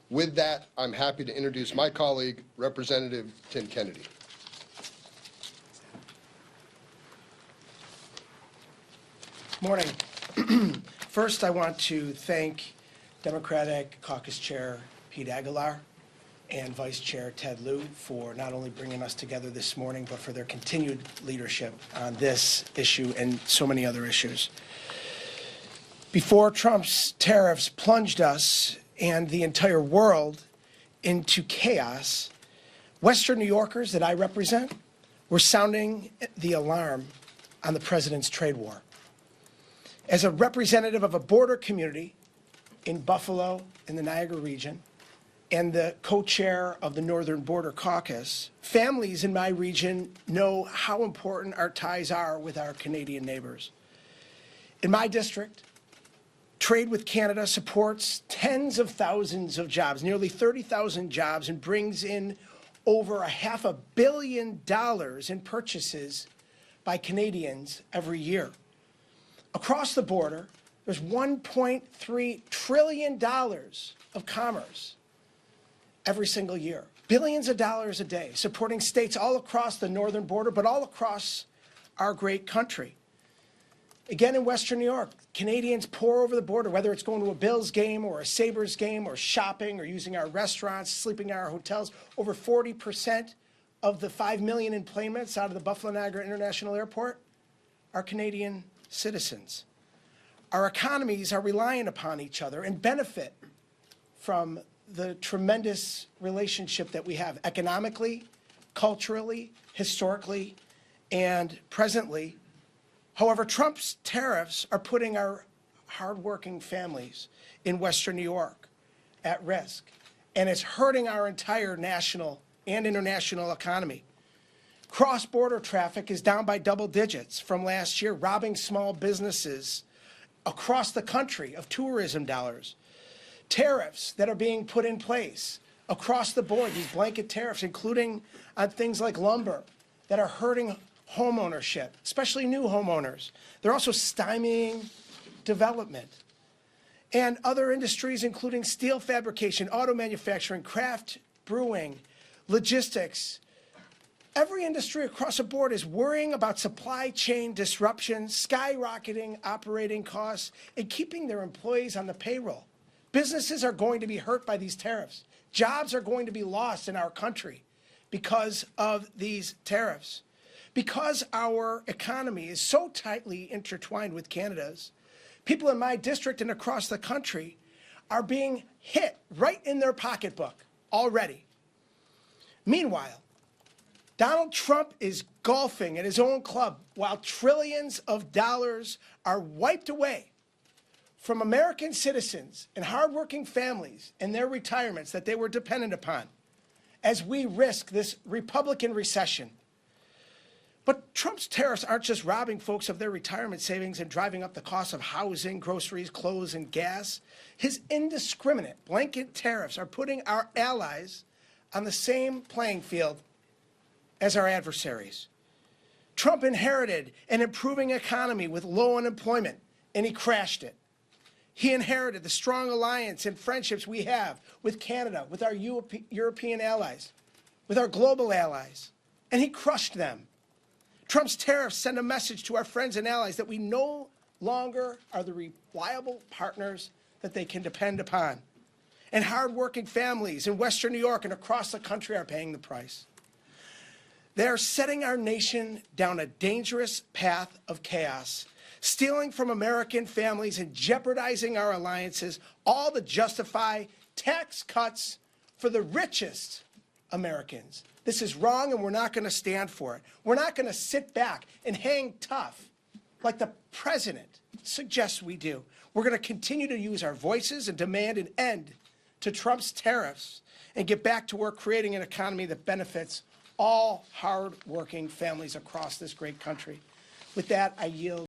With that, I'm happy to introduce my colleague, Representative Tim Kennedy. Morning. First, I want to thank Democratic Caucus Chair Pete Aguilar and Vice Chair Ted Lieu for not only bringing us together this morning, but for their continued leadership on this issue and so many other issues. Before Trump's tariffs plunged us and the entire world into chaos, Western New Yorkers that I represent were sounding the alarm on the president's trade war. As a representative of a border community in Buffalo, in the Niagara region, and the co-chair of the Northern Border Caucus, families in my region know how important our ties are with our Canadian neighbors. In my district, trade with Canada supports tens of thousands of jobs, nearly 30,000 jobs, and brings in over $500 million in purchases by Canadians every year. Across the border, there's $1.3 trillion of commerce every single year. Billions of dollars a day, supporting states all across the northern border, but all across our great country. Again, in Western New York, Canadians pour over the border, whether it's going to a Bills game or a Sabres game or shopping or using our restaurants, sleeping in our hotels. Over 40% of the 5 million employments out of the Buffalo Niagara International Airport are Canadian citizens. Our economies are reliant upon each other and benefit from the tremendous relationship that we have economically, culturally, historically, and presently. However, Trump's tariffs are putting our hardworking families in Western New York at risk, and it's hurting our entire national and international economy. Cross-border traffic is down by double digits from last year, robbing small businesses across the country of tourism dollars. Tariffs that are being put in place across the board, these blanket tariffs, including on things like lumber, that are hurting home ownership, especially new homeowners. They're also stymieing development. And other industries, including steel fabrication, auto manufacturing, craft brewing, logistics. Every industry across the board is worrying about supply chain disruptions, skyrocketing operating costs, and keeping their employees on the payroll. Businesses are going to be hurt by these tariffs. Jobs are going to be lost in our country because of these tariffs. Because our economy is so tightly intertwined with Canada's, people in my district and across the country are being hit right in their pocketbook already. Meanwhile, Donald Trump is golfing at his own club while trillions of dollars are wiped away from American citizens and hardworking families and their retirements that they were dependent upon as we risk this Republican recession. But Trump's tariffs aren't just robbing folks of their retirement savings and driving up the cost of housing, groceries, clothes, and gas. His indiscriminate blanket tariffs are putting our allies on the same playing field as our adversaries. Trump inherited an improving economy with low unemployment, and he crashed it. He inherited the strong alliance and friendships we have with Canada, with our European allies, with our global allies, and he crushed them. Trump's tariffs send a message to our friends and allies that we no longer are the reliable partners that they can depend upon. And hardworking families in Western New York and across the country are paying the price. They are setting our nation down a dangerous path of chaos, stealing from American families and jeopardizing our alliances, all to justify tax cuts for the richest Americans. This is wrong, and we're not going to stand for it. We're not going to sit back and hang tough like the president suggests we do. We're going to continue to use our voices and demand an end to Trump's tariffs and get back to work creating an economy that benefits all hard-working families across this great country. With that, I yield.